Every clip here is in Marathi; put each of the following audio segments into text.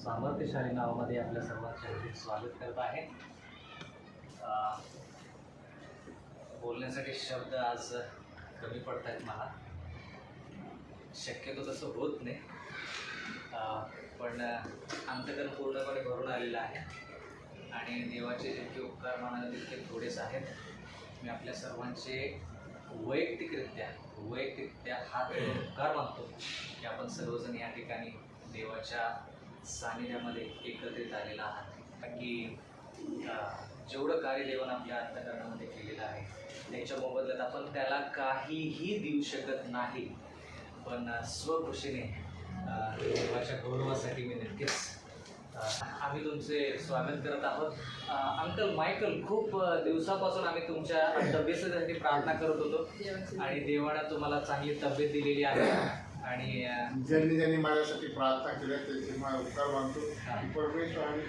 सामर्थ्यशाली नावामध्ये आपल्या सर्वांचे हार्दिक स्वागत करत आहे. बोलण्यासाठी शब्द आज कमी पडत आहेत मला, शक्यतो तसं होत नाही, पण अंतकरण पूर्णपणे भरून आलेलं आहे आणि देवाचे जितके उपकार मानावे तितके थोडेच आहेत. मी आपल्या सर्वांचे वैयक्तिकरित्या हा उपकार मानतो की आपण सर्वजण या ठिकाणी देवाच्या सानिध्यामध्ये एकत्रित आलेला आहात. की जेवढं कार्य देवानं आपल्या अंतःकरणामध्ये केलेलं आहे त्याच्या मोबदल्यात आपण त्याला काहीही देऊ शकत नाही, पण स्वखुशीने देवाच्या गौरवासाठी मी नक्कीच आम्ही तुमचे स्वागत करत आहोत. अंकल मायकल, खूप दिवसापासून आम्ही तुमच्या तब्येतीसाठी प्रार्थना करत होतो आणि देवानं तुम्हाला चांगली तब्येत दिलेली आहे आणि ज्यांनी माझ्यासाठी प्रार्थना केल्या त्याचे मला उपकार मानतो. परमेश्वर आणि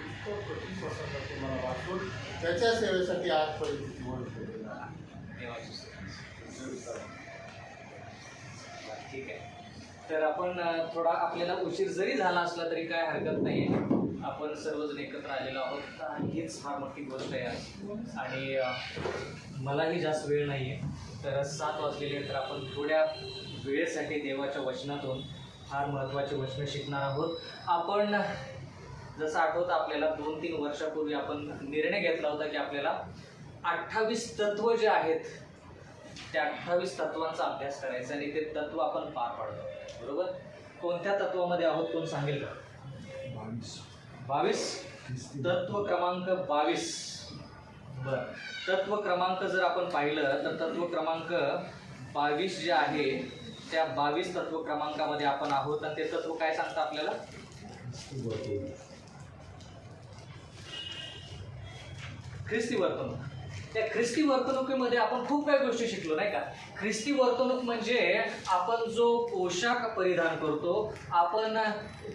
मला वाचून त्याच्या सेवेसाठी आजपर्यंत जीवन केलेलं आहे. देवाची ठीक आहे. तर आपण थोडा आपल्याला उशीर जरी झाला असला तरी काय हरकत नाही आहे. आपण सर्वजण एकत्र आलेलो आहोत, हीच फार मोठी गोष्ट आहे आणि मलाही जास्त वेळ नाही आहे. तर 7 वाजलेले, तर आपण थोड्या वेळेसाठी देवाच्या वचनातून फार महत्त्वाचे वचनं शिकणार आहोत. आपण जसं आठवतं आपल्याला 2-3 वर्षापूर्वी आपण निर्णय घेतला होता की आपल्याला 28 तत्व जे आहेत त्या 28 तत्वांचा अभ्यास करायचा आणि ते तत्व आपण पार पाडतो. बरोबर? कोणत्या तत्वामध्ये आहोत कोण सांगेल का? 22. तत्व क्रमांक 22. बरं, तत्व क्रमांक जर आपण पाहिलं तर तत्व ख्रिस्ती 22 जे आहे त्या 22 तत्व क्रमांकामध्ये आपण आहोत. आणि ते तत्व काय सांगतं आपल्याला? ख्रिस्ती वर्तणूक. त्या ख्रिस्ती वर्तणुकीमध्ये आपण खूप काही गोष्टी शिकलो, नाही का? ख्रिस्ती वर्तणूक म्हणजे आपण जो पोशाख परिधान करतो, आपण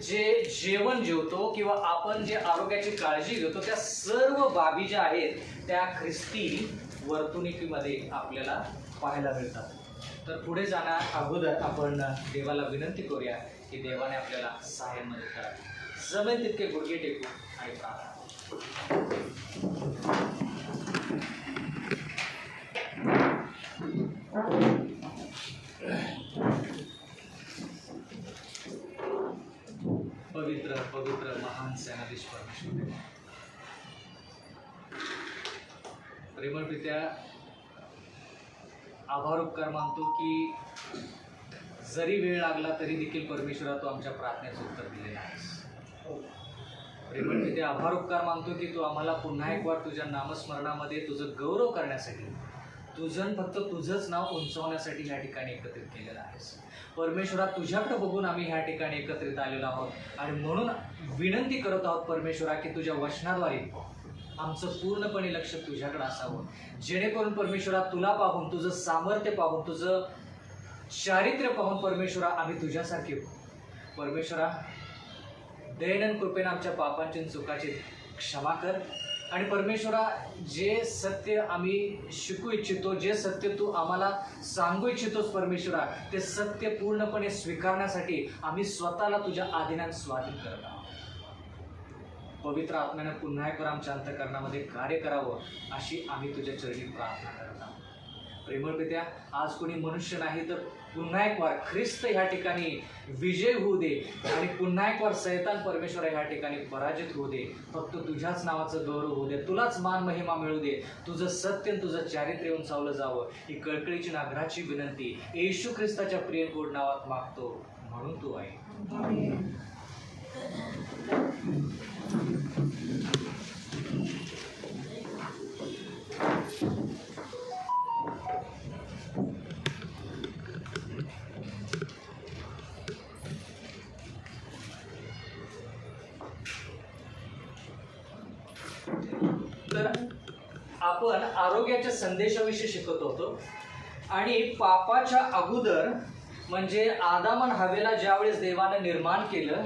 जे जेवण जेवतो किंवा आपण जे आरोग्याची काळजी घेतो, त्या सर्व बाबी ज्या आहेत त्या ख्रिस्ती वर्तणुकीमध्ये आपल्याला पाहायला मिळतात. तर पुढे जाण्या अगोदर आपण देवाला विनंती करूया की देवाने आपल्याला सहाय्य मदत करावी. जमेल तितके गुडघे टेकू आणि प्रार्थना. पवित्र पवित्र महान सेनाधीश परमेश्वर, प्रेमळ पित्या, आभार उपकार मानतो की जरी वेळ लागला तरी देखील परमेश्वरा तू आमच्या प्रार्थनेचं उत्तर दिलेलं आहेस. प्रेमळ पित्या, आभार उपकार मानतो की तू आम्हाला पुन्हा एक वार तुझ्या नामस्मरणामध्ये तुझं गौरव करण्यासाठी, फक्त तुझंच नाव उंचावण्यासाठी या ठिकाणी एकत्रित केलेलं आहेस. परमेश्वरा, तुझ्याकडे बघून आम्ही ह्या ठिकाणी एकत्रित आलेलो आहोत आणि म्हणून विनंती करत आहोत परमेश्वरा की तुझ्या वचनाद्वारे आमचं पूर्णपणे लक्ष तुझ्याकडे असावं, जेणेकरून परमेश्वरा तुला पाहून, तुझं सामर्थ्य पाहून, तुझं चारित्र्य पाहून परमेश्वरा आम्ही तुझ्यासारखे हो. परमेश्वरा, दयेनं कृपेनं आमच्या पापांची चुकाची क्षमा कर आणि परमेश्वरा, जे सत्य आम्ही शिकू इच्छितो, जे सत्य तू आम्हाला सांगू इच्छितोस परमेश्वरा, ते सत्य पूर्णपणे स्वीकारण्यासाठी आम्ही स्वतःला तुझ्या अधीनात स्वाधीन करत आहोत. पवित्र आत्म्याने पुन्हा एकदा आमच्या अंतःकरणामध्ये कार्य करावं अशी आम्ही तुझ्या चरणी प्रार्थना करत आहोत. प्रेमळ पित्या, आज कोणी मनुष्य नाही तर पुन्हा एक वार ख्रिस्त ह्या ठिकाणी विजय होऊ दे आणि पुन्हा एक वार शैतान परमेश्वर ह्या ठिकाणी पराजित होऊ दे. फक्त तुझ्याच नावाचं गौरव होऊ दे, तुलाच मान महिमा मिळू दे, तुझं सत्य आणि तुझं चारित्र्य उंचावलं जावं, ही कळकळीची नागराची विनंती येशू ख्रिस्ताच्या प्रिय गोड नावात मागतो, म्हणून तू आहे. तर आपण आरोग्याच्या संदेशाविषयी शिकत होतो आणि पापाच्या अगोदर म्हणजे आदाम आणि हव्वेला ज्यावेळेस देवाने निर्माण केलं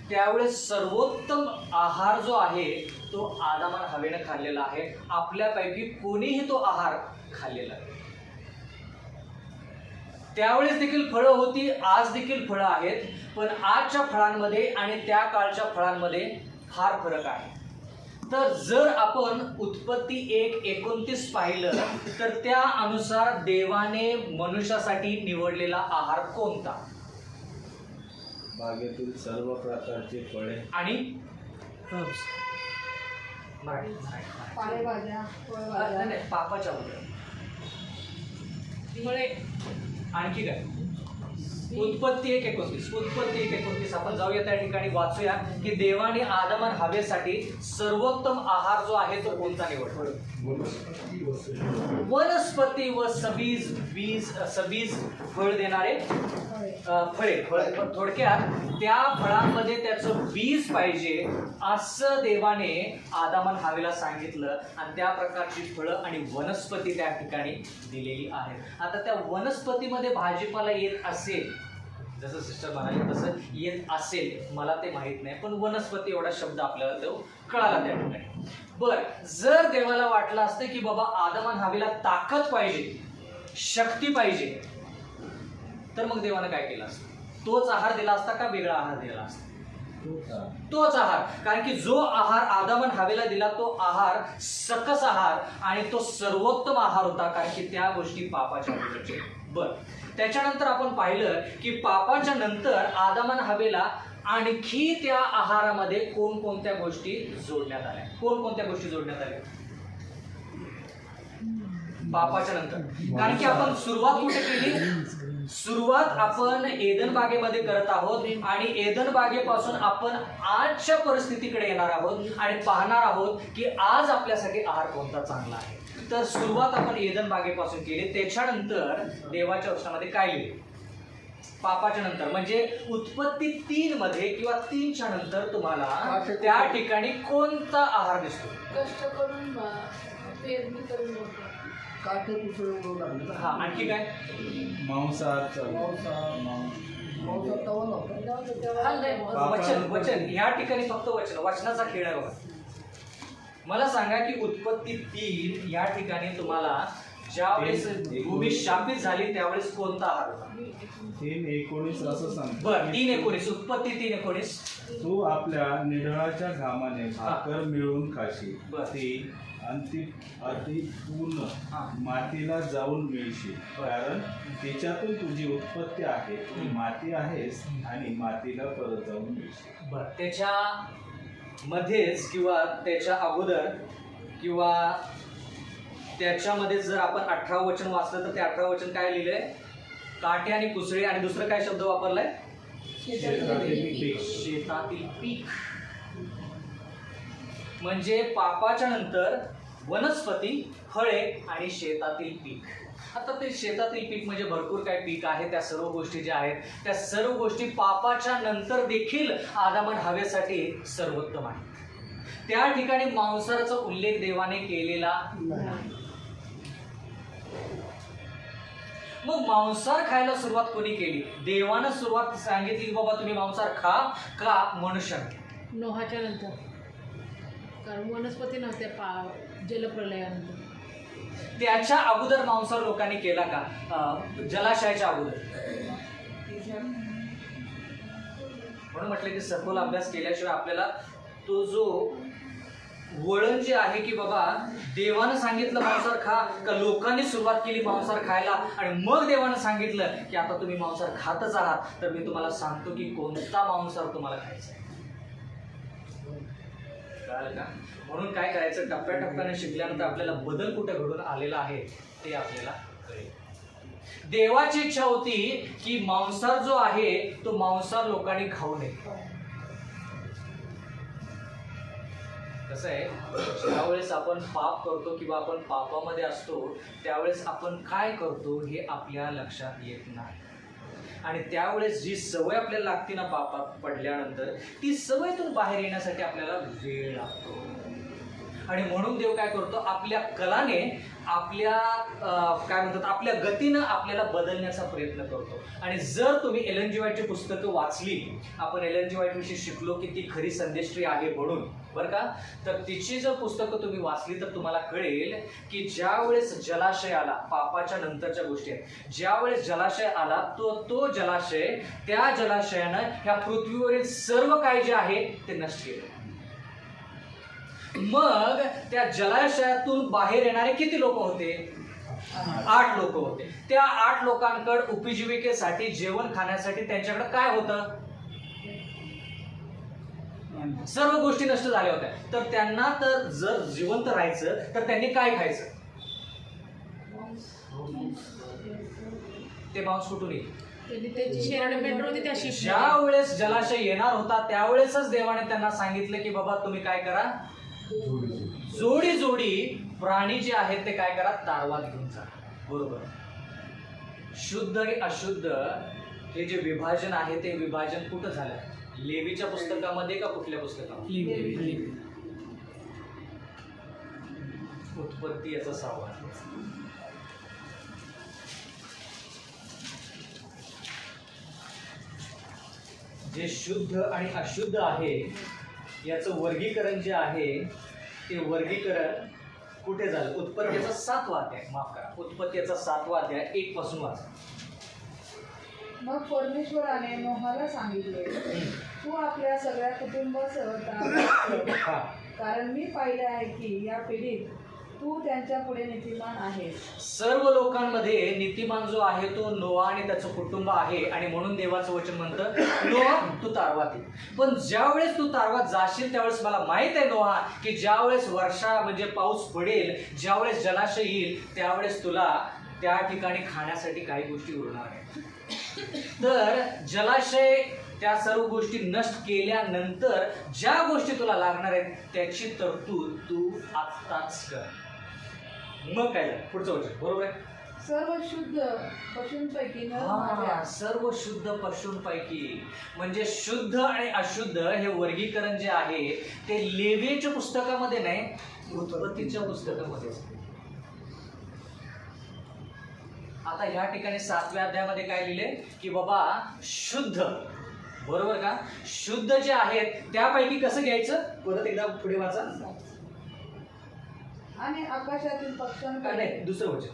त्यावेळेस सर्वोत्तम आहार जो आहे तो आदाम आणि हव्वेने खाल्लेला आहे. आपल्यापैकी कोणीही तो आहार खाल्लेला आहे. त्यावेळेस देखील फळं होती, आज देखील फळं आहेत, पण आजच्या फळांमध्ये आणि त्या काळच्या फळांमध्ये फार फरक आहे. तर जर आपण उत्पत्ती 1:29 पाहिलं तर त्या अनुसार देवाने मनुष्यासाठी निवडलेला आहार कोणता? बागेतील सर्व प्रकारची फळे आणि पालेभाज्या, फळभाज्या, नाही, पापाच्या वगैरे. फळे. आणखी काय? उत्पत्ती 1:29 आपण जाऊया त्या ठिकाणी वाचूया की देवाने आदम आणि हवेसाठी सर्वोत्तम आहार जो आहे तो कोणता निवडला? वनस्पती व सबीज फळ देणारे फळे. फळे. थोडक्यात त्या फळांमध्ये त्याचं बीज पाहिजे असं देवाने आदम आणि हवेला सांगितलं आणि त्या प्रकारची फळं आणि वनस्पती त्या ठिकाणी दिलेली आहेत. आता त्या वनस्पतीमध्ये भाजीपाला येत असेल, जसं सिस्टर म्हणाले तसं येत असेल, मला ते माहीत नाही, पण वनस्पती एवढा शब्द आपल्याला तो कळाला त्या ठिकाणी. बर, जर देवाला वाटलं असतं की बाबा आदम आणि हवेला ताकद पाहिजे, शक्ती पाहिजे, तर मग देवानं काय केलं असतं? तोच आहार दिला असता का वेगळा आहार दिला असता? तोच आहार. कारण की जो आहार आदम आणि हवेला दिला तो आहार सकस आहार आणि तो सर्वोत्तम आहार होता, कारण की त्या गोष्टी पापाच्या अगोदरच्या. बर, त्याच्यानंतर आपण पाहिलं की पापाच्या नंतर आदम आणि हवेला आणखी त्या आहारामध्ये कोणकोणत्या गोष्टी जोडण्यात आल्या? कोणकोणत्या गोष्टी जोडण्यात आल्या पापाच्या नंतर? कारण की आपण सुरुवात कुठे केली? सुरुवात आपण एदन बागेमध्ये करत आहोत आणि एदन बागेपासून आपण आजच्या परिस्थितीकडे येणार आहोत आणि पाहणार आहोत की आज आपल्यासाठी आहार कोणता चांगला आहे. तर सुरुवात आपण एदन बागेपासून केली. त्याच्यानंतर देवाच्या वचनामध्ये काय लिहिले? पापाच्या नंतर म्हणजे उत्पत्ती 3 मध्ये किंवा 3च्या नंतर तुम्हाला त्या ठिकाणी कोणता आहार दिसतो? कष्ट करून पेरणी करून मोठं. काटे कुसळे उडवू लागले. हा, आणखी काय? मांसाहार वचन ह्या ठिकाणी फक्त वचनाचा खेळ आहे बघा. मला सांगा की उत्पत्ती 3 या ठिकाणी तुम्हाला ज्यावेळेस भूमी शापित झाली त्यावेळेस कोणता आहार होता? 3:19 असं सांगतो. बर, 3:19 उत्पत्ती 3:19. तू आपल्या निढळाच्या घामाने भाकर मिळवून खाशील, बर. ती अति पूर्ण हा. मातीला जाऊन मिळशील, कारण तिच्यातून तुझी उत्पत्ती आहे. तू माती आहेस आणि मातीला परत जाऊन मिळशील. बर, त्याच्या मध्येच किंवा त्याच्या अगोदर किंवा त्याच्यामध्ये जर आपण 18 वचन वाचलं तर ते 18 वचन काय लिहिलंय? काटे आणि कुसळे आणि दुसरं काय शब्द वापरलाय? शेतातील पीक. म्हणजे पापाच्या नंतर वनस्पती, फळे आणि शेतातील पीक. आता ते शेतातील पीक म्हणजे भरपूर काय पीक आहे. त्या सर्व गोष्टी ज्या आहेत त्या सर्व गोष्टी पापाच्या नंतर देखील आदम आणि हवेसाठी सर्वोत्तम आहे. त्या ठिकाणी मांसाहाराचा उल्लेख देवाने केलेला नाही. मग मांसाहार खायला सुरुवात कोणी केली? देवानं सुरुवात सांगितली की बाबा तुम्ही मांसाहार खा का? मनुष्याने. नोहाच्या नंतर, कारण वनस्पती नव्हत्या जलप्रलयानंतर. त्याच्या अगोदर मांसाहार लोकांनी केला का? जलाशयाच्या अगोदर. म्हणून म्हटलं की सखोल अभ्यास केल्याशिवाय आपल्याला तो जो वळण जे आहे की बाबा देवानं सांगितलं मांसाहार खा का लोकांनी सुरुवात केली मांसाहार खायला आणि मग देवानं सांगितलं की आता तुम्ही मांसाहार खातच आहात, तर मी तुम्हाला सांगतो की कोणता मांसाहार तुम्हाला खायचा आहे. कळालं का? म्हणून काय करायचं, टप्प्याटप्प्याने शिकल्यानंतर आपल्याला बदल कुठे घडून आलेला आहे ते आपल्याला कळेल. देवाची इच्छा होती की मांसाहार जो आहे तो मांसाहार लोकांनी खाऊ नये. कसं आहे, ज्यावेळेस आपण पाप करतो किंवा आपण पापामध्ये असतो त्यावेळेस आपण काय करतो हे आपल्या लक्षात येत नाही आणि त्यावेळेस जी सवय आपल्याला लागते ना पापात पडल्यानंतर, ती सवयीतून बाहेर येण्यासाठी आपल्याला वेळ लागतो. आणि म्हणून देव काय करतो, आपल्या कलाने, आपल्या काय म्हणतात, आपल्या गतीनं आपल्याला बदलण्याचा प्रयत्न करतो. आणि जर तुम्ही एलन जी व्हाईटची पुस्तकं वाचली, आपण एलन जी व्हाईट विषयी शिकलो की ती खरी संदेष्ट्री आहे म्हणून, बरं का, तर तिची जर पुस्तकं तुम्ही वाचली तर तुम्हाला कळेल की ज्या वेळेस जलाशय आला, पापाच्या नंतरच्या गोष्टी आहेत, ज्या वेळेस जलाशय आला तो जलाशय, त्या जलाशयानं ह्या पृथ्वीवरील सर्व काही जे आहे ते नष्ट केलं. मग त्या जलाशयातून बाहेर येणारे किती लोक होते? 8 लोक होते. त्या 8 लोकांकडे उपजीविकेसाठी, जेवण खाण्यासाठी त्यांच्याकडे काय होतं? सर्व गोष्टी नष्ट झाल्या होत्या. तर त्यांना तर जर जिवंत राहायचं तर त्यांनी काय खायचं? ते मांस कुठून येईल? त्यांनी त्याची शेराड मेंढर होती त्या शिप. ज्या वेळेस जलाशय येणार होता त्यावेळेसच देवाने त्यांना सांगितलं की बाबा तुम्ही काय करा, जोडी जोडी प्राणी जे आहेत ते काय करा, तारवात घेऊन जा. बरोबर. शुद्ध आणि अशुद्ध हे जे विभाजन आहे ते विभाजन कुठं झालं? लेवीच्या पुस्तकामध्ये का कुठल्या पुस्तकामध्ये? उत्पत्ती याचा 6वा. जे शुद्ध आणि अशुद्ध आहे याचं वर्गीकरण जे आहे ते वर्गीकरण कुठे झालं? उत्पत्तीचा 7वा अध्याय, माफ करा, उत्पत्तीचा 7वा अध्याय 1 पासून वाचा. मग परमेश्वराने नोहाला सांगितले, तू आपल्या सगळ्या कुटुंबासह तारवात कर, हा. कारण मी पाहिले आहे की या पिढीत तू त्यांच्या पुढे नीतिमान आहेस. सर्व लोकांमध्ये नीतिमान जो आहे तो नोआ आणि त्याचं कुटुंब आहे. आणि म्हणून देवाचं वचन म्हणतं, नोआ तू तारवात ये. पण ज्यावेळेस तू तारवात जाशील त्यावेळेस मला माहित आहे नोआ की ज्यावेळेस वर्षा म्हणजे पाऊस पडेल, ज्यावेळेस जलाशय येईल, त्यावेळेस तुला त्या ठिकाणी खाण्यासाठी काही गोष्टी उरणार आहेत. तर जलाशय त्या सर्व गोष्टी नष्ट केल्यानंतर ज्या गोष्टी तुला लागणार आहेत त्याची तरतूद तू आत्ताच कर. मग काय झालं? पुढचं वचन बरोबर आहे. सर्व शुद्ध पशूंपैकी नर माझ्या. हा, सर्व शुद्ध पशूंपैकी, म्हणजे शुद्ध आणि अशुद्ध हे वर्गीकरण जे आहे ते लेवीच्या पुस्तकामध्ये नाही, उत्पत्तीच्या पुस्तकामध्ये. आता ह्या ठिकाणी 7व्या अध्यायामध्ये काय लिहिले की बाबा शुद्ध, बरोबर का, शुद्ध जे आहेत त्यापैकी कसं घ्यायचं? परत एकदा पुढे वाचा. आणि आकाशातील काय पक्ष्यांकडे नाही, दुसरं वचन.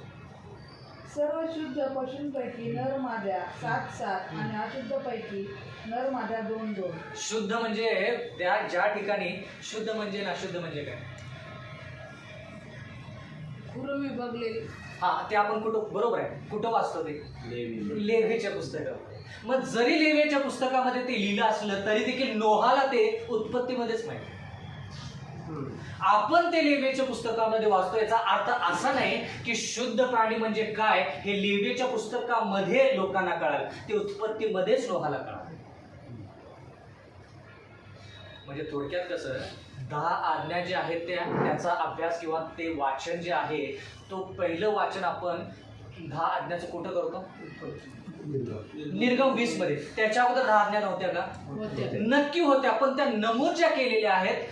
सर्व शुद्ध पशूंपैकी नर माझ्या 7 आणि अशुद्धपैकी नर माझ्या 2. शुद्ध म्हणजे त्या ज्या ठिकाणी, शुद्ध म्हणजे आणि अशुद्ध म्हणजे काय? खुरं विभागलेली. हा, ते आपण कुठं, बरोबर आहे, कुठं वाचतो ते? लेवी. लेव्हीच्या पुस्तकामध्ये. मग जरी लेव्हीच्या पुस्तकामध्ये ते लिहिलं असलं तरी देखील नोहाला ते उत्पत्तीमध्येच माहिती. आपण ते लेव्हीच्या पुस्तकामध्ये वाचतो, याचा अर्थ असा नाही की शुद्ध प्राणी म्हणजे काय हे लेव्हीच्या पुस्तकामध्ये लोकांना कळालं, ते उत्पत्तीमध्येच नोहाला कळालं. म्हणजे थोडक्यात कसं, 10 आज्ञा जे आहेत त्याचा अभ्यास किंवा ते वाचन जे आहे, तो पहिलं वाचन आपण 10 आज्ञाचं कुठं करतो? निर्गम 20 मध्ये. त्याच्या अगोदर 10 आज्ञा नव्हत्या का? नक्की होत्या, पण त्या नमूद ज्या केलेल्या आहेत,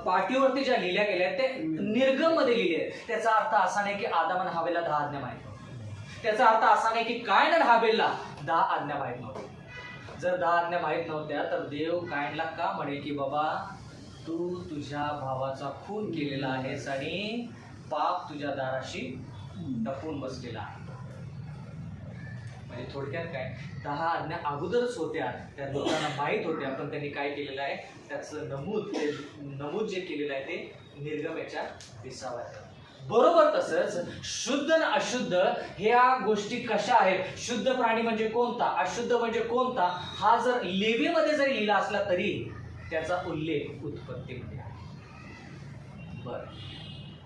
पाठीवरती ज्या लिहिल्या गेल्या आहेत ते निर्गम मध्ये लिहिले आहेत. त्याचा अर्थ असा नाही की आदाम आणि हवेला 10 आज्ञा माहित नव्हत्या. त्याचा अर्थ असा नाही की कायन आणि हाबेलला 10 आज्ञा माहित नव्हत्या. जर 10 आज्ञा माहित नव्हत्या तर देव कायनला का म्हणे की बाबा तू तुझ्या भावाचा खून केलेला आहेस आणि पाप तुझ्या दाराशी टपून बसलेला आहे. म्हणजे थोडक्यात काय, 10 आज्ञा अगोदरच होत्या, त्या लोकांना माहीत होत्या, पण त्यांनी काय केलेलं आहे त्याचं नमूद जे केलेलं आहे ते निर्गम याच्या 20व्या. बरोबर तसंच शुद्ध आणि अशुद्ध ह्या गोष्टी कशा आहेत, शुद्ध प्राणी म्हणजे कोणता, अशुद्ध म्हणजे कोणता, हा जर लेवीमध्ये जरी लिहिला असला तरी त्याचा उल्लेख उत्पत्तीमध्ये आहे. बर,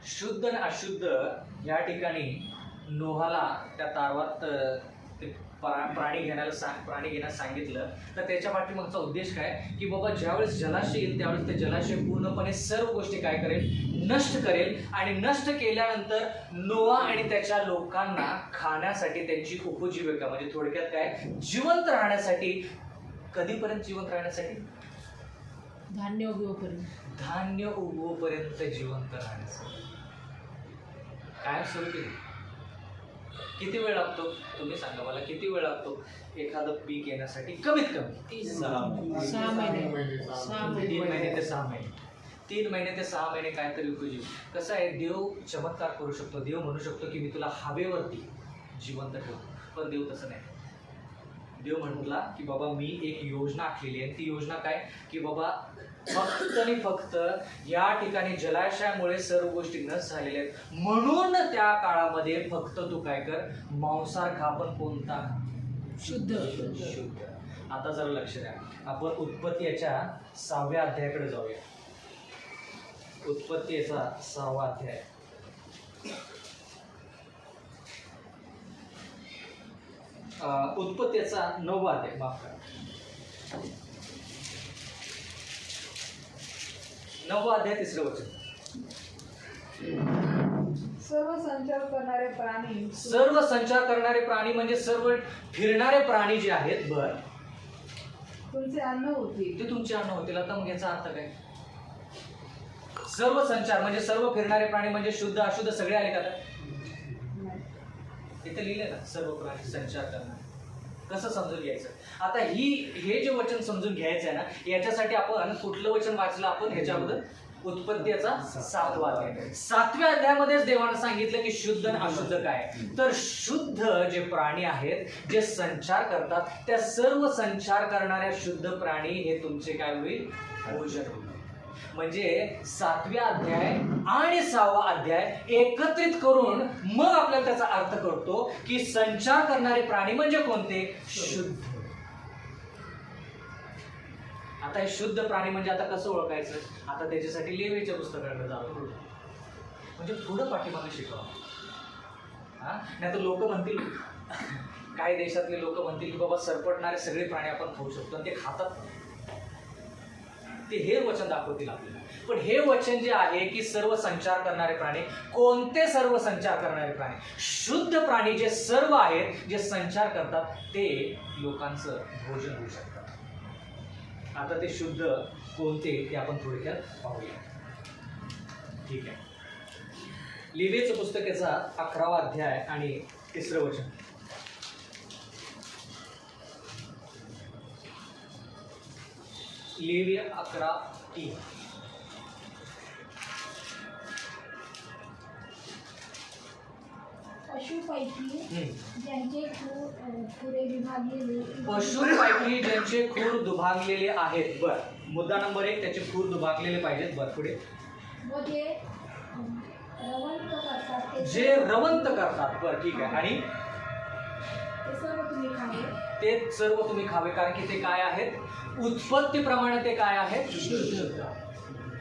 शुद्ध आणि अशुद्ध या ठिकाणी नोहाला त्या तारवात ते प्राणी घेण्यास सांगितलं, तर त्याच्या पाठीमागचा उद्देश काय की बाबा ज्यावेळेस जलाशय येईल त्यावेळेस ते जलाशय पूर्णपणे सर्व गोष्टी काय करेल, नष्ट करेल. आणि नष्ट केल्यानंतर नोआ आणि त्याच्या लोकांना खाण्यासाठी, त्यांची उपजीविका म्हणजे थोडक्यात काय, जिवंत राहण्यासाठी. कधीपर्यंत जिवंत राहण्यासाठी? धान्य उगवपर्यंत. धान्य उगवपर्यंत जिवंत राहण्याचं कायम स्वरूपी. किती वेळ लागतो तुम्ही सांगा मला, किती वेळ लागतो एखादं पीक येण्यासाठी? कमीत कमी 6 महिने. 6 महिने. 3 महिने ते 6 महिने. 3 महिने ते 6 महिने काहीतरी उपजीव. कसं आहे, देव चमत्कार करू शकतो. देव म्हणू शकतो की मी तुला हवेवरती जिवंत ठेवतो, पण देव तसं नाही. देव म्हटला की बाबा मी एक योजना आखलेली आहे. ती योजना काय की बाबा फक्त आणि फक्त या ठिकाणी जलाशयामुळे सर्व गोष्टी नष्ट झालेल्या आहेत, म्हणून त्या काळामध्ये फक्त तू काय कर, मांसाहार खा, पण कोणता? शुद्ध. शुद्ध. आता जरा लक्ष द्या, आपण उत्पत्ती याच्या 6व्या अध्यायाकडे जाऊया. उत्पत्ती याचा 6वा अध्याय. उत्पत्तीचा 9वा अध्याय, माफ करा, 9वा अध्याय 3रं वचन. सर्व संचार करणारे प्राणी सर्व संचार करणारे प्राणी म्हणजे सर्व फिरणारे प्राणी जे आहेत, बर, तुमचे अन्न होतील. ते तुमचे अन्न होतील. आता मग याचा अर्थ काय? सर्व संचार म्हणजे सर्व फिरणारे प्राणी म्हणजे शुद्ध अशुद्ध सगळे आले का? इथे लिहिलंय ना, सर्व प्राणी संचार करणार. कसं समजून घ्यायचं? आता हे जे वचन समजून घ्यायचं आहे ना, याच्यासाठी आपण कुठलं वचन वाचलं? आपण ह्याच्या अगोदर उत्पत्ती याचा 7वा अध्याय. 7व्या अध्यायामध्येच देवानं सांगितलं की शुद्ध आणि अशुद्ध काय. तर शुद्ध जे प्राणी आहेत, जे संचार करतात, त्या सर्व संचार करणाऱ्या शुद्ध प्राणी हे तुमचे काय होईल? भोजन होईल. म्हणजे 7व्या अध्याय आणि 6वा अध्याय एकत्रित करून मग आपल्याला त्याचा अर्थ करतो की संचार करणारे प्राणी म्हणजे कोणते? शुद्ध. आता हे शुद्ध प्राणी म्हणजे आता कसं ओळखायचं? आता त्याच्यासाठी लेवीच्या पुस्तकाकडे जावं, म्हणजे पुढं पाठीमागे शिकवा. नाही तर लोक म्हणतील, काही देशातले लोक म्हणतील की बाबा सरपटणारे सगळे प्राणी आपण खाऊ शकतो, आणि ते खातात. ते हे वचन दाखवतील आपल्याला. पण हे वचन जे आहे की सर्व संचार करणारे प्राणी, कोणते सर्व संचार करणारे प्राणी? शुद्ध प्राणी जे सर्व आहेत, जे संचार करतात, ते लोकांचं भोजन होऊ शकतात. आता ते शुद्ध कोणते ते आपण थोडक्यात पाहूया. ठीक आहे. लेवीचं पुस्तक याचा 11वा अध्याय आणि 3रं वचन. लेवी 11:3. पशुपैकी ज्यांचे खुरे विभागलेले पशुपैकी ज्यांचे खूर दुभागलेले आहेत. बर, मुद्दा नंबर 1, त्याचे खूर दुभागलेले पाहिजेत. बर, पुढे. व जे रवंत करतात जे रवंत करतात. बर, ठीक आहे. आणि ते सर्व तुम्ही खावे. ते सर्व तुम्ही खावे, कारण की ते काय आहेत? उत्पत्तीप्रमाणे ते काय आहेत? शुद्ध.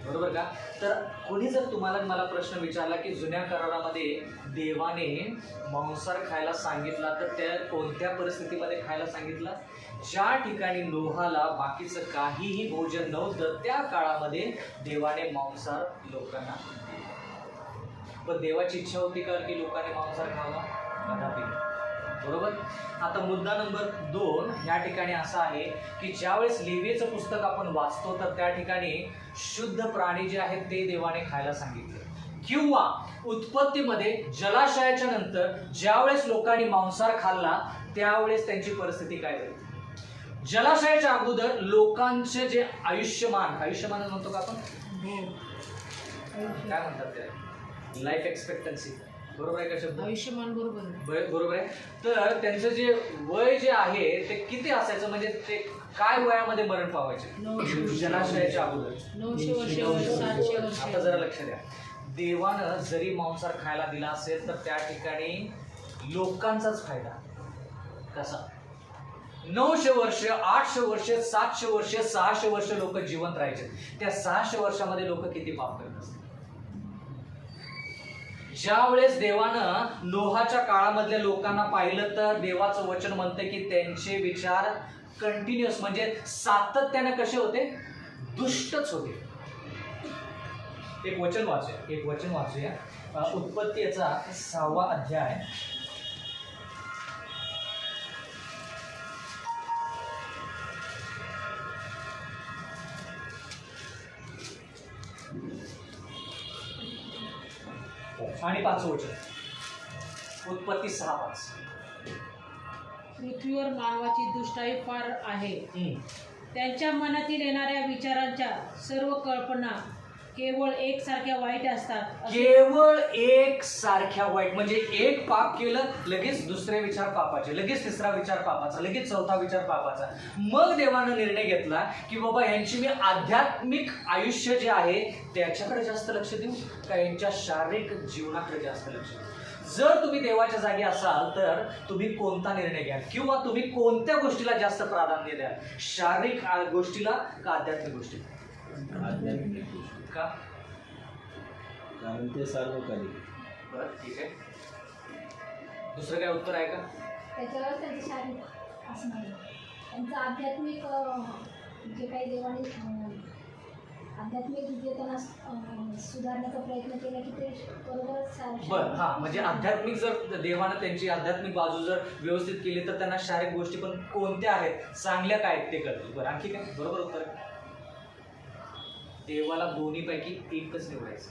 बरोबर का? तर कोणी जर तुम्हाला मला प्रश्न विचारला की जुन्या करारामध्ये देवाने मांसाहार खायला सांगितला, तर त्या कोणत्या परिस्थितीमध्ये खायला सांगितलं? ज्या ठिकाणी नोहाला बाकीचं काहीही भोजन नव्हतं, त्या काळामध्ये देवाने मांसाहार लोकांना. पण देवाची इच्छा होती का की लोकांनी मांसाहार खावा? कदापि. बरोबर. आता मुद्दा नंबर 2 या ठिकाणी असा आहे की ज्यावेळेस लेवीचं पुस्तक आपण वाचतो, तर त्या ठिकाणी शुद्ध प्राणी जे आहेत ते देवाने खायला सांगितले. किंवा उत्पत्तीमध्ये जलाशयाच्या नंतर ज्यावेळेस लोकांनी मांसाहार खाल्ला, त्यावेळेस त्यांची परिस्थिती काय झाली? जलाशयाच्या अगोदर लोकांचे जे आयुष्यमान म्हणतो का आपण? काय म्हणतात त्याला? Life expectancy. बरोबर आहे का शब्द? आयुष्यमान. बरोबर आहे. तर त्यांचं जे वय जे आहे ते किती असायचं? म्हणजे ते काय वयामध्ये मरण पावायचे? 900 जलाशयाच्या अगोदर 900 वर्ष, 700 वर्ष. आता जरा लक्ष द्या. देवानं जरी मांसाहार खायला दिला असेल, तर त्या ठिकाणी लोकांचाच फायदा. कसा? 900 वर्ष, 800 वर्ष, 700 वर्ष, 600 वर्ष लोक जिवंत राहायचे. त्या 600 वर्षामध्ये लोक किती पाप करत असतात? ज्या वेळेस देवानं नोहाच्या काळामधल्या लोकांना पाहिलं, तर देवाचं वचन म्हणतं की त्यांचे विचार कंटिन्युअस म्हणजे सातत्याने कसे होते? दुष्टच होते. एक वचन वाचूया. उत्पत्ती याचा 6वा अध्याय आणि 5 वचन उत्पत्ती 6:5. पृथ्वीवर मानवाची दुष्टाई फार आहे. त्यांच्या मनातील येणाऱ्या विचारांच्या सर्व कल्पना केवळ एकसारख्या वाईट असतात. केवळ एक सारख्या वाईट, म्हणजे एक पाप केलं लगेच दुसरे विचार पापाचे, लगेच तिसरा विचार पापाचा, लगेच चौथा विचार पापाचा. मग देवानं निर्णय घेतला की बाबा यांची मी आध्यात्मिक आयुष्य जे आहे त्याच्याकडे जास्त लक्ष देऊ का यांच्या शारीरिक जीवनाकडे जास्त लक्ष देऊ. जर तुम्ही देवाच्या जागी असाल तर तुम्ही कोणता निर्णय घ्याल किंवा तुम्ही कोणत्या गोष्टीला जास्त प्राधान्य द्याल, शारीरिक गोष्टीला का आध्यात्मिक गोष्टीला? आध्यात्मिक गोष्टी. का? कारण ते सार्वकालिक. बरं, ठीक आहे. दुसरं काय उत्तर आहे का? त्याच्यावर त्यांचं शारीरिक असणार आहे. त्यांचं आध्यात्मिक जे काही देवाने आध्यात्मिक त्यांना सुधारण्याचा प्रयत्न केला की ते बरोबर. बरं, हा, म्हणजे आध्यात्मिक जर देवानं त्यांची आध्यात्मिक बाजू जर व्यवस्थित केली तर त्यांना शारीरिक गोष्टी पण कोणत्या आहेत, चांगल्या काय आहेत ते कळतील. बरं, आणखी काय? बरोबर उत्तर आहे. देवाला दोन्हीपैकी एकच निवडायचं.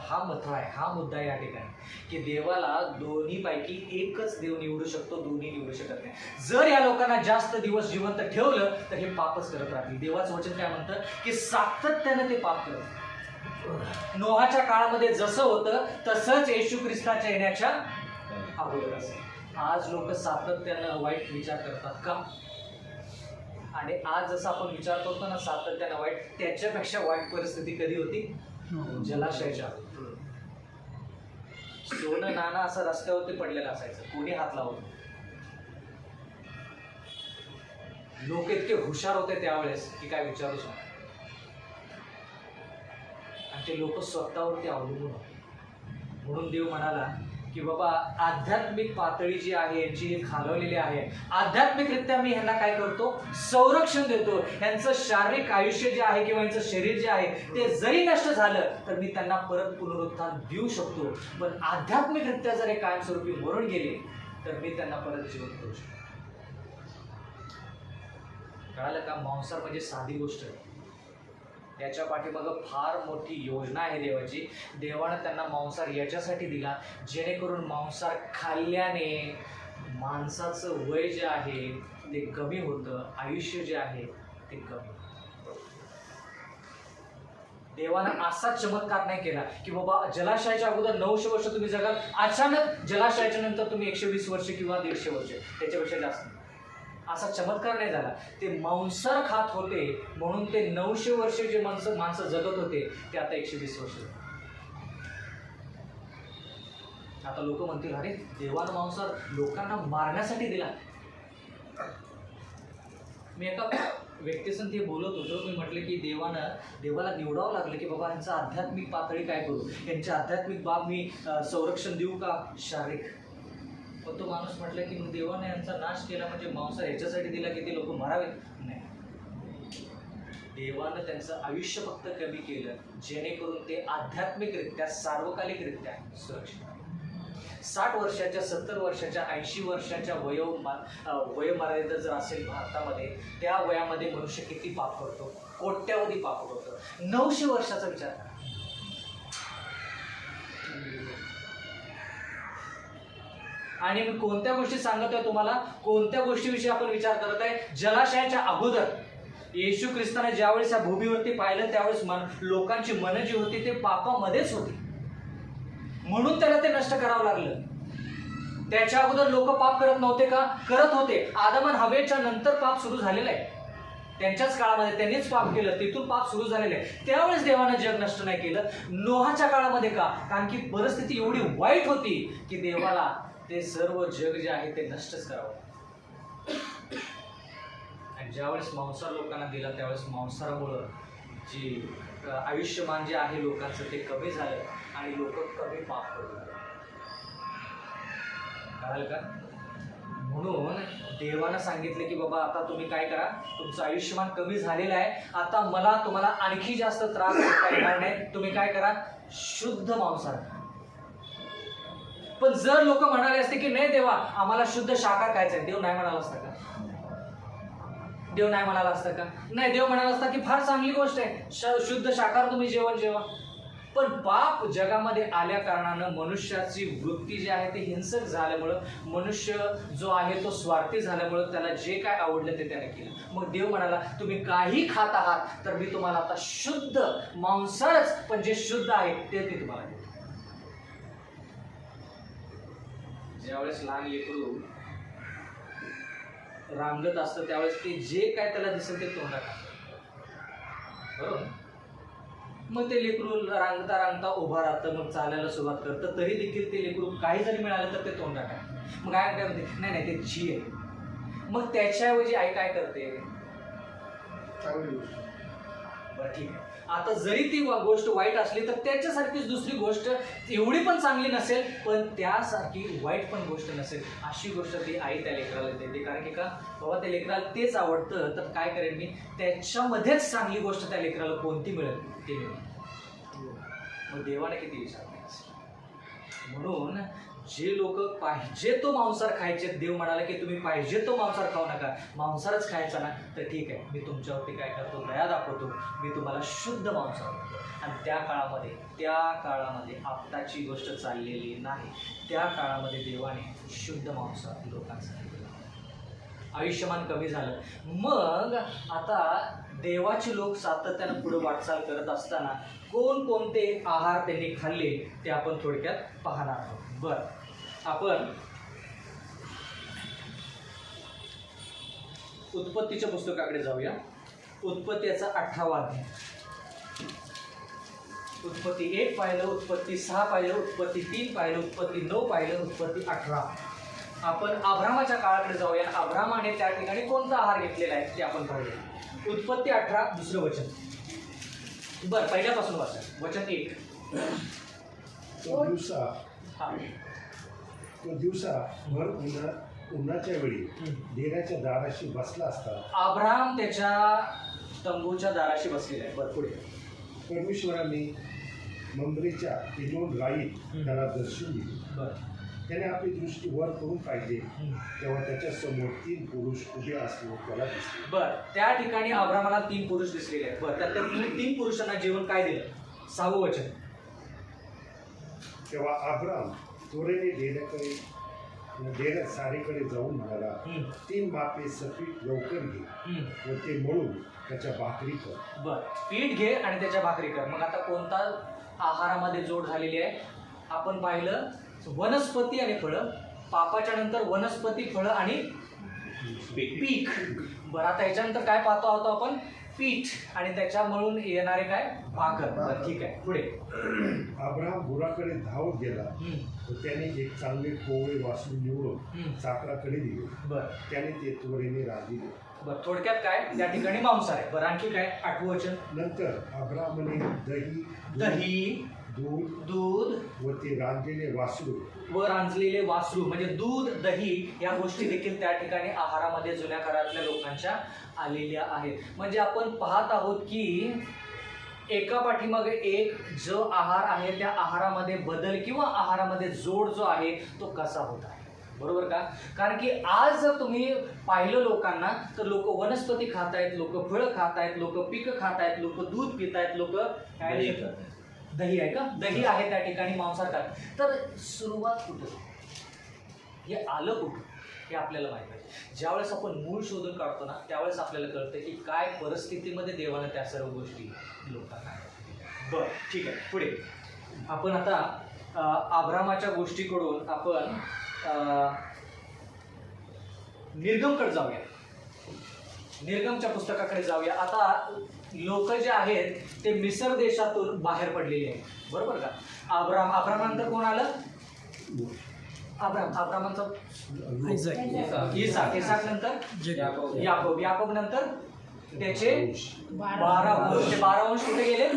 हा महत्व आहे, हा मुद्दा या ठिकाणी की देवाला दोन्हीपैकी एकच देव निवडू शकतो, दोन्ही निवडू शकत नाही. जर या लोकांना जास्त दिवस जिवंत ठेवलं तर हे पापच करत राहतील. देवाचं वचन काय म्हणतं की सातत्यानं ते पाप करत. नोहाच्या काळामध्ये जसं होतं तसंच येशू ख्रिस्ताच्या येण्याच्या अगोदर असेल. आज लोक सातत्यानं वाईट विचार करतात का? आणि आज जसं आपण विचार करतो ना सातत्यानं वाईट, त्याच्यापेक्षा वाईट परिस्थिती कधी होती? जलाशयाच्या. सोनं नाणं असं रस्त्यावरती पडलेलं असायचं, कोणी हात लावत. लोक इतके हुशार होते त्यावेळेस की काय विचारूच नका. आणि ते लोक स्वतःवरती अवलंबून होते. म्हणून देव म्हणाला की बाबा आध्यात्मिक पातळी जी आहे यांची ही खालवलेली आहे, आध्यात्मिकरित्या मी ह्यांना काय करतो, संरक्षण देतो. यांचं शारीरिक आयुष्य जे आहे किंवा यांचं शरीर जे आहे ते जरी नष्ट झालं तर मी त्यांना परत पुनरुत्थान देऊ शकतो. पण आध्यात्मिकरित्या जर हे कायमस्वरूपी मरून गेले तर मी त्यांना परत जिवंत करू शकतो. कळालं का? मांसाहार म्हणजे साधी गोष्ट आहे, त्याच्या पाठीमागं फार मोठी योजना आहे देवाची. देवानं त्यांना मांसाहार याच्यासाठी दिला जेणेकरून मांसाहार खाल्ल्याने माणसाचं वय जे आहे ते कमी होतं, आयुष्य जे आहे ते कमी होतं. देवानं असा चमत्कार नाही केला की बाबा जलाशयाच्या अगोदर 900 वर्ष तुम्ही जगाल, अचानक जलाशयाच्या नंतर तुम्ही 120 वर्ष किंवा 150 वर्ष, त्याच्यापेक्षा जास्त. असा चमत्कार नाही झाला. ते मांसाहार खात होते म्हणून ते 900 वर्ष जे माणसं जगत होते ते आता 120 वर्ष. आता लोक म्हणतील अरे देवानं मांसाहार लोकांना मारण्यासाठी दिला. मी एका व्यक्तीसंग ते बोलत होतो, मी म्हटलं की देवाला निवडावं लागलं की बाबा यांचं आध्यात्मिक पातळी काय करू, यांच्या आध्यात्मिक बाब मी संरक्षण देऊ का शारीरिक. पण तो माणूस म्हटला की देवाने यांचा नाश केला म्हणजे मांसाहार याच्यासाठी दिला की ते लोक मरावेत. नाही, देवानं त्यांचं आयुष्य फक्त कमी केलं जेणेकरून ते आध्यात्मिकरित्या सार्वकालिकरित्या सुरक्षित. 60 वर्षाच्या, 70 वर्षाच्या, 80 वर्षाच्या वयोमर्यादा जर असेल भारतामध्ये, त्या वयामध्ये मनुष्य किती पाप करतो, कोट्यावधी पाप करतो. 900 वर्षाचा विचार करा. आणि मी कोणत्या गोष्टी सांगतोय तुम्हाला, कोणत्या गोष्टीविषयी आपण विचार करत आहे? जलाशयाच्या अगोदर येशू ख्रिस्ताने ज्यावेळेस या भूमीवरती पाहिलं त्यावेळेस लोकांची मनं जी होती ते पापामध्येच होती, म्हणून त्याला ते नष्ट करावं लागलं. त्याच्या अगोदर लोक पाप करत नव्हते का? करत होते. आदम आणि हव्वेच्या नंतर पाप सुरू झालेलं आहे. त्यांच्याच काळामध्ये त्यांनीच पाप केलं, तिथून पाप सुरू झालेले आहे. त्यावेळेस देवानं जग नष्ट नाही केलं. नोहाच्या काळामध्ये का? कारण की परिस्थिती एवढी वाईट होती की देवाला ते सर्व जग जे आहे ते नष्टच करावं. आणि ज्यावेळेस मांसाहार लोकांना दिला त्यावेळेस मांसाहारामुळं जी आयुष्यमान जे आहे लोकांचं ते कमी झालं आणि लोक कमी पाप करू लागले. कळालं का? म्हणून देवानं सांगितलं की बाबा आता तुम्ही काय करा, तुमचं आयुष्यमान कमी झालेलं आहे, आता मला तुम्हाला आणखी जास्त त्रास होता येणार नाही, तुम्ही काय करा, शुद्ध मांसाहार. पण जर लोक म्हणाले असते की नाही देवा आम्हाला शुद्ध शाकाहार खायचं आहे, देव नाही म्हणाला असता का? देव नाही म्हणाला असता का? नाही, देव म्हणाला असता की फार चांगली गोष्ट आहे, शुद्ध शाकाहार तुम्ही जेवण जेवा. पण पाप जगामध्ये आल्या कारणानं मनुष्याची वृत्ती जी आहे ते हिंसक झाल्यामुळं, मनुष्य जो आहे तो स्वार्थी झाल्यामुळं त्याला जे काय आवडलं ते त्याने केलं. मग देव म्हणाला, तुम्ही काही खात आहात तर मी तुम्हाला आता शुद्ध मांसाहारच, पण जे शुद्ध आहे ते मी तुम्हाला देतो. ज्यावेळेस लहान लेकरू रांगत असतं त्यावेळेस ते जे काय त्याला दिसेल ते तोंडात टाकतं, बरोबर. मग ते लेकरू रांगता रांगता उभा राहतं, मग चालायला सुरुवात करतं, तरी देखील ते लेकरू काही जरी मिळालं तर ते तोंडात टाकतं. मग काय म्हणते, नाही नाही ते छी आहे. मग त्याच्याऐवजी आई काय करते, चांगली गोष्ट. बरं ठीक आहे, आता जरी ती गोष्ट वाईट असली तर त्याच्यासारखीच दुसरी गोष्ट एवढी पण चांगली नसेल पण त्यासारखी वाईट पण गोष्ट नसेल, अशी गोष्ट ती आई त्या लेकराला देते. कारण की का बाबा त्या लेकराला तेच आवडतं, तर काय करेन मी, त्याच्यामध्येच चांगली गोष्ट त्या लेकराला कोणती मिळेल ते मिळेल. मग देवाने किती विचार करायचा. म्हणून जे लोक पाहिजे तो मांसाहार खायचे, देव म्हणाला की तुम्ही पाहिजे तो मांसाहार खाऊ नका, मांसाहारच खायचा ना तर ठीक आहे, मी तुमच्यावरती काय करतो, दया दाखवतो, मी तुम्हाला शुद्ध मांसाहार देतो. आणि त्या काळामध्ये आत्ताची गोष्ट चाललेली नाही, त्या काळामध्ये देवाने शुद्ध मांसाहार लोकांसाठी दिला. आयुष्यमान कमी झालं. मग आता देवाचे लोक सातत्यानं पुढे वाटचाल करत असताना कोणकोणते आहार त्यांनी खाल्ले ते आपण थोडक्यात पाहणार आहोत. बरं, आपण उत्पत्तीच्या पुस्तकाकडे जाऊया. उत्पत्तीचा 18वा अध्याय. उत्पत्ती 1 पाहिलं, उत्पत्ती 6 पाहिलं, उत्पत्ती 3 पाहिलं, उत्पत्ती 9 पाहिलं, उत्पत्ती 18. आपण अब्रामाच्या काळाकडे जाऊया. अब्रामाने त्या ठिकाणी कोणता आहार घेतलेला आहे ते आपण पाहूया. उत्पत्ती 18 दुसरं वचन. बरं, पहिल्यापासून वाचा. वचन 1. तो दिवसा भर उन्हाच्या वेळी डेऱ्याच्या दाराशी बसला असता अब्राम त्याच्या तंबूच्या दाराशी बसलेला आहे. बरं, पुढे. परमेश्वराने ममरेच्या पिनोन राईत त्याला दर्शन दिले. बरं, त्याने आपली दृष्टी वर करून पाहिजे तेव्हा त्याच्या समोर 3 पुरुष उभे असले त्याला दिसले. बरं, त्या ठिकाणी अब्रामाला 3 पुरुष दिसलेले आहेत. बरं, त्या 3 पुरुषांना जेवण काय दिलं? 6वं वचन. तेव्हा अब्राम त्वरेने डेऱ्यात सारेकडे जाऊन म्हणाला, 3 मापे सपीठ लवकर घे व ते मळून त्याच्या भाकरी कर. बरं, पीठ घे आणि त्याच्या भाकरी कर. मग आता कोणता आहारामध्ये जोड झालेली आहे आपण पाहिलं? वनस्पती आणि फळं. पापाच्या नंतर वनस्पती, फळं आणि पीक. बरं, आता याच्यानंतर काय पाहतो आहोत आपण? पीठ आणि त्याच्या मळून येणारे काय? भाकर. बरं, ठीक आहे, पुढे. अब्राम गुराकडे धावत गेला व त्याने एक चांगले कोवळे वासरू निवडून चाकराकडे दिले. बरं, त्याने ते त्वरेने रांधिले. बरं, थोडक्यात काय त्या ठिकाणी मांसाहार आहे. बरं, आणखी काय? 8वं वचन. नंतर अब्रामने दही, दूध व ते रांधलेले वासरू व रांजलेले वासरू म्हणजे दूध, दही या गोष्टी देखील त्या ठिकाणी आहारामध्ये जुन्या काळातल्या लोकांच्या आलेल्या आहेत. म्हणजे आपण पाहत आहोत की एका पाठीमागे एक जो आहार आहे त्या आहारामध्ये बदल किंवा आहारामध्ये जोड जो आहे तो कसा होत आहे, बरोबर का? कारण की आज जर तुम्ही पाहिलं लोकांना तर लोक वनस्पती खात आहेत, लोक फळं खात आहेत, लोक पिकं खात आहेत, लोक दूध पित आहेत, लोक दही आहे का? दही आहे त्या ठिकाणी, मांसाहार खात. तर सुरुवात कुठं, हे आलं कुठं हे आपल्याला माहिती आहे. ज्यावेळेस आपण मूळ शोधून काढतो ना त्यावेळेस आपल्याला कळतं की काय परिस्थितीमध्ये देवानं त्या सर्व गोष्टी लोकांना. बरं, ठीक आहे, पुढे आपण आता अब्रामाच्या गोष्टीकडून आपण निर्गमकडे जाऊया. निर्गमच्या पुस्तकाकडे जाऊया. आता लोक जे आहेत ते मिसर देशातून बाहेर पडलेले आहेत, बरोबर का? अब्रामानंतर कोण आलं? अब्रामांचा इसाक नंतर याकोब नंतर त्याचे 12 वंश कुठे गेले?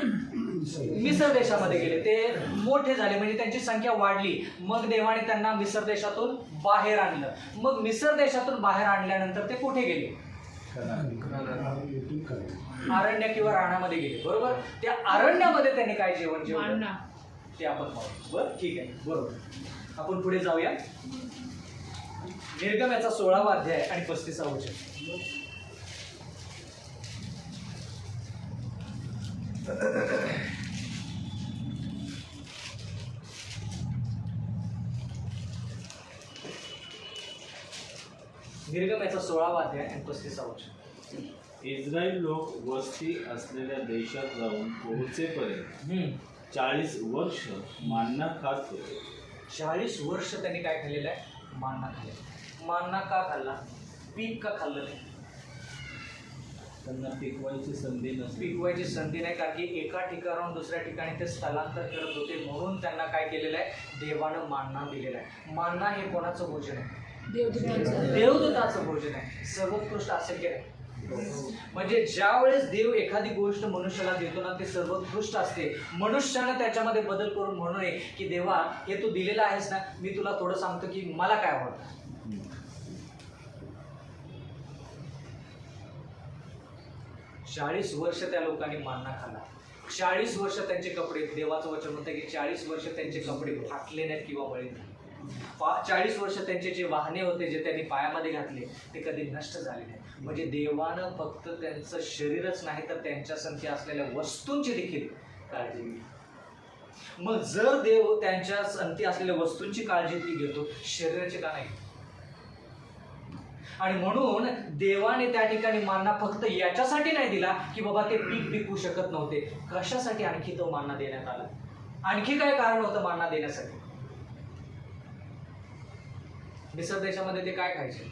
मिसर देशामध्ये गेले. ते मोठे झाले म्हणजे त्यांची संख्या वाढली. मग देवाने त्यांना मिसर देशातून बाहेर आणलं. मग मिसर देशातून बाहेर आणल्यानंतर ते कुठे गेले? अरण्य किंवा रानामध्ये गेले, बरोबर. त्या अरण्यामध्ये त्यांनी काय जेवण जेवलं ते आपण पाहू. बरं, ठीक आहे, बरोबर. आपण पुढे जाऊया. निर्गम याचा 16वा अध्याय आणि 35वा वचन. निर्गमनाचा 16वा अध्याय आणि 35वा वचन. इस्रायल लोक वस्ती असलेल्या देशात जाऊन पोहोचेपर्यंत 40 वर्ष मान्ना खात होते. 40 वर्ष त्यांनी काय खाल्लेलं आहे? मान्ना खाल्लेला. मान्ना का खाल्ला? पीक का खाल्लं नाही? त्यांना पिकवायची संधी नसते. पिकवायची संधी नाही, कारण की एका ठिकाणाहून दुसऱ्या ठिकाणी ते स्थलांतर करत होते. म्हणून त्यांना काय केलेलं आहे? देवानं मान्ना दिलेला आहे. मान्ना हे कोणाचं भोजन आहे? देवदूताचं भोजन आहे. सर्वोत्कृष्ट असेल की नाही? म्हणजे ज्या वेळेस देव एखादी गोष्ट मनुष्याला देतो ना, ते सर्वोत्कृष्ट असते. मनुष्यानं त्याच्यामध्ये बदल करून म्हणू नये की देवा हे तू दिलेलं आहेस ना, मी तुला थोडं सांगतो की मला काय आवडतं. 40 वर्ष त्या लोकांनी मान्ना खाल्ला. 40 वर्ष त्यांचे कपडे, देवाचं वचन म्हणतं की 40 वर्ष त्यांचे कपडे फाटले नाहीत किंवा मळीत नाही. 40 वर्ष त्यांचे जे वाहने होते जे त्यांनी पायामध्ये घातले ते कधी नष्ट झाले नाही. म्हणजे देवानं फक्त त्यांचं शरीरच नाही तर त्यांच्या संख्या असलेल्या वस्तूंची देखील काळजी घेतली. मग जर देव त्यांच्या संगती असलेल्या वस्तूंची काळजी ती घेतो, शरीराची का नाही? आणि म्हणून देवाने त्या ठिकाणी मान्ना फक्त याच्यासाठी नाही दिला की बाबा ते पीक पिकू शकत नव्हते. कशासाठी आणखी तो मान्ना देण्यात आला? आणखी काय कारण होतं मान्ना देण्यासाठी? मिसर देशामध्ये ते काय खायचे?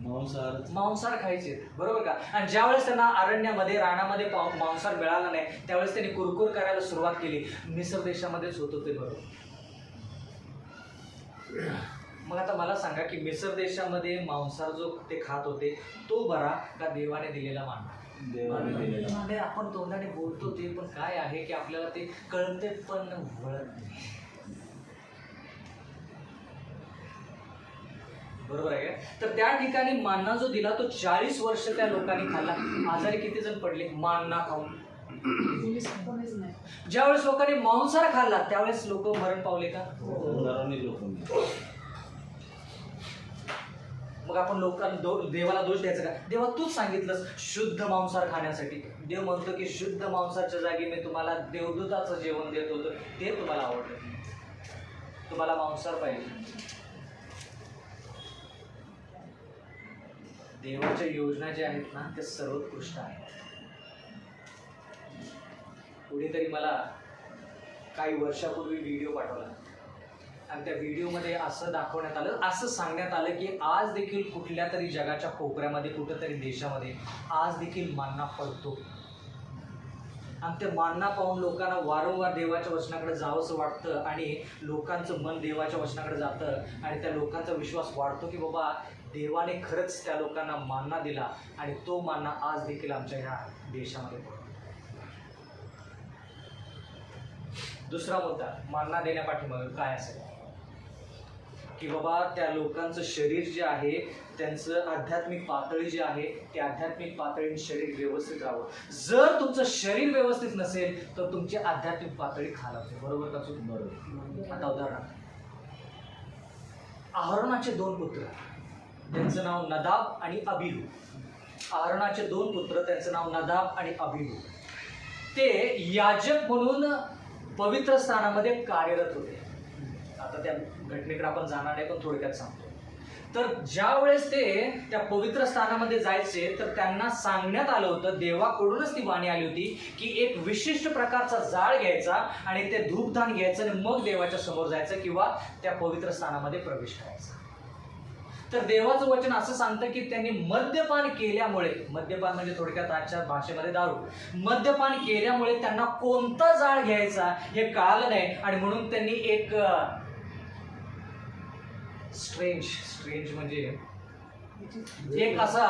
मांसाहार खायचे, बरोबर का? आणि ज्यावेळेस त्यांना अरण्यामध्ये रानामध्ये मांसाहार मिळाला नाही त्यावेळेस त्यांनी कुरकुर करायला सुरुवात केली. मिसर देशामध्येच होत होते, बरोबर. मग आता मला सांगा की मिसर देशामध्ये मांसाहार जो ते खात होते तो बरा का देवाने दिलेला मान्ना? देवाने दिलेला. म्हणजे आपण तोंडाने बोलतो ते, पण काय आहे की आपल्याला ते कळते पण वळत नाही. बरोबर आहे का? तर त्या ठिकाणी मान्ना जो दिला तो 40 वर्ष त्या लोकांनी खाल्ला. आजारी किती जण पडले मान्ना खाऊन? कोणीच नाही. ज्यावेळेस लोकांनी मांसाहार खाल्ला त्यावेळेस लोक मरण पावले का? हजारांनी लोकांनी. मग आपण लोकांना देवाला दोष द्यायचा का? देवा तूच सांगितलंस शुद्ध मांसाहार खाण्यासाठी. देव म्हणतो की शुद्ध मांसाच्या जागी मी तुम्हाला देवदूताचं जेवण देत होतं, ते तुम्हाला आवडलं. तुम्हाला मांसाहार पाहिजे. देवाच्या योजना ज्या आहेत ना त्या सर्वोत्कृष्ट आहेत. कुणीतरी मला काही वर्षापूर्वी व्हिडिओ पाठवला आणि त्या व्हिडिओमध्ये असं दाखवण्यात आलं, असं सांगण्यात आलं की आज देखील कुठल्या तरी जगाच्या कोपऱ्यामध्ये कुठंतरी देशामध्ये आज देखील मान्ना पडतो. आणि ते मान्ना पाहून लोकांना वारंवार देवाच्या वचनाकडे जावंसं वाटतं आणि लोकांचं मन देवाच्या वचनाकडे जातं आणि त्या लोकांचा विश्वास वाढतो की बाबा देवाने खरंच त्या लोकांना मान्ना दिला आणि तो मान्ना आज देखील आमच्या ह्या देशामध्ये पडतो. दुसरा मुद्दा, मान्ना देण्यापाठीमागे काय असेल की बाबा त्या लोकांचं शरीर जे आहे त्यांचं आध्यात्मिक पातळी जी आहे त्या आध्यात्मिक पातळीने शरीर व्यवस्थित राहावं. जर तुमचं शरीर व्यवस्थित नसेल तर तुमची आध्यात्मिक पातळी खालावते. बरोबर का चूक? बरोबर. आता उदाहरण, अहरोनाचे 2 पुत्र, त्यांचं नाव नदाब आणि अबिहू. अहरोनाचे 2 पुत्र, त्यांचं नाव नदाब आणि अबिहू. ते याजक म्हणून पवित्र स्थानामध्ये कार्यरत होते. आता त्या घटनेकडे आपण जाणार नाही पण थोडक्यात सांगतो. तर ज्या वेळेस ते त्या पवित्र स्थानामध्ये जायचे तर त्यांना सांगण्यात आलं होतं, देवाकडूनच ती वाणी आली होती की एक विशिष्ट प्रकारचा जाळ घ्यायचा आणि ते धूपदान घ्यायचं आणि मग देवाच्या समोर जायचं किंवा त्या पवित्र स्थानामध्ये प्रवेश करायचा. तर देवाचं वचन असं सांगतं की त्यांनी मद्यपान केल्यामुळे, मद्यपान म्हणजे थोडक्यात आजच्या भाषेमध्ये दारू, मद्यपान केल्यामुळे त्यांना कोणता जाळ घ्यायचा हे कळालं नाही आणि म्हणून त्यांनी एक स्ट्रेंज म्हणजे एक असा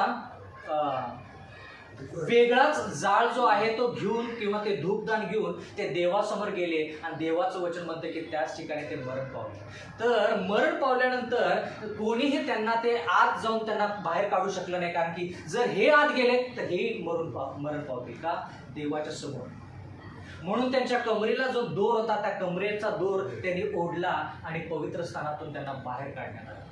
वेगळाच जाळ जो आहे तो घेऊन किंवा ते धूपदान घेऊन ते देवासमोर गेले आणि देवाचं वचन म्हणतं की त्याच ठिकाणी ते मरण पावले. तर मरण पावल्यानंतर कोणीही त्यांना ते आत जाऊन त्यांना बाहेर काढू शकलं नाही, कारण की जर हे आत गेले तर हे मरण पावतील का? देवाच्या समोर. म्हणून त्यांच्या कमरेला जो दोर होता त्या कमरेचा दोर त्यांनी ओढला आणि पवित्र स्थानातून त्यांना बाहेर काढण्यात आलं.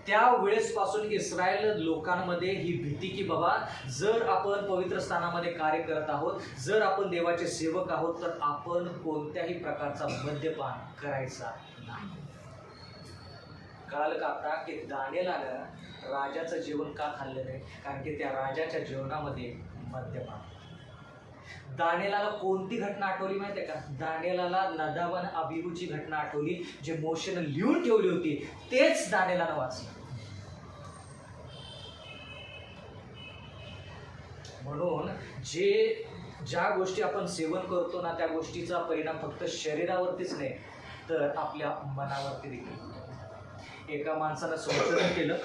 त्या वेळेसपासून इस्रायल लोकांमध्ये ही भीती की बाबा जर आपण पवित्र स्थानामध्ये कार्य करत आहोत, जर आपण देवाचे सेवक आहोत तर आपण कोणत्याही प्रकारचा मद्यपान करायचा नाही. कळालं का आता की दानिएलानं राजाचं जेवण का खाल्लं नाही? कारण की त्या राजाच्या जेवणामध्ये मद्यपान. दानिएलाला कोणती घटना आठवली माहिती आहे का? दानिएलाला नदाब आणि अबिहूची घटना आठवली, जे मोशेनं लिहून ठेवली होती, तेच दानिएलानं वाचलं. म्हणून ज्या गोष्टी आपण सेवन करतो ना, त्या गोष्टीचा परिणाम फक्त शरीरावरतीच नाही तर आपल्या मनावरती देखील होतो. एका माणसानं संशोधन केलं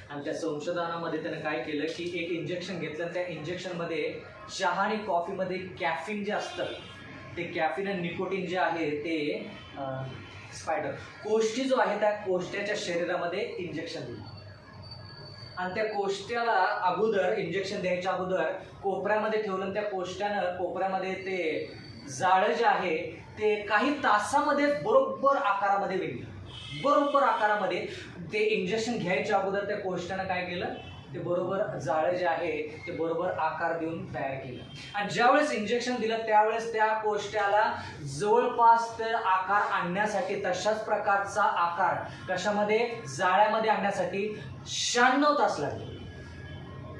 आणि त्या संशोधनामध्ये त्यानं काय केलं की एक इंजेक्शन घेतलं. त्या इंजेक्शनमध्ये चहा आणि कॉफीमध्ये कॅफिन जे असतं, ते कॅफिन आणि निकोटीन जे आहे ते स्पायडर कोष्टी जो आहे त्या कोष्ट्याच्या शरीरामध्ये इंजेक्शन दिलं. आणि त्या कोष्ट्याला अगोदर इंजेक्शन द्यायच्या अगोदर कोपऱ्यामध्ये ठेवलं. त्या कोष्ट्यानं कोपऱ्यामध्ये ते जाळं जे आहे ते काही तासामध्ये बरोबर आकारामध्ये विणलं. बरोबर आकारामध्ये ते इंजेक्शन घ्यायच्या अगोदर त्या कोष्ट्यानं काय केलं, ते बरोबर जाळं जे आहे ते बरोबर आकार देऊन तयार केलं. आणि ज्यावेळेस इंजेक्शन दिलं त्यावेळेस त्या कोष्ट्याला जवळपास ते आकार आणण्यासाठी, तशाच प्रकारचा आकार कशामध्ये, जाळ्यामध्ये आणण्यासाठी 96 तास लागले.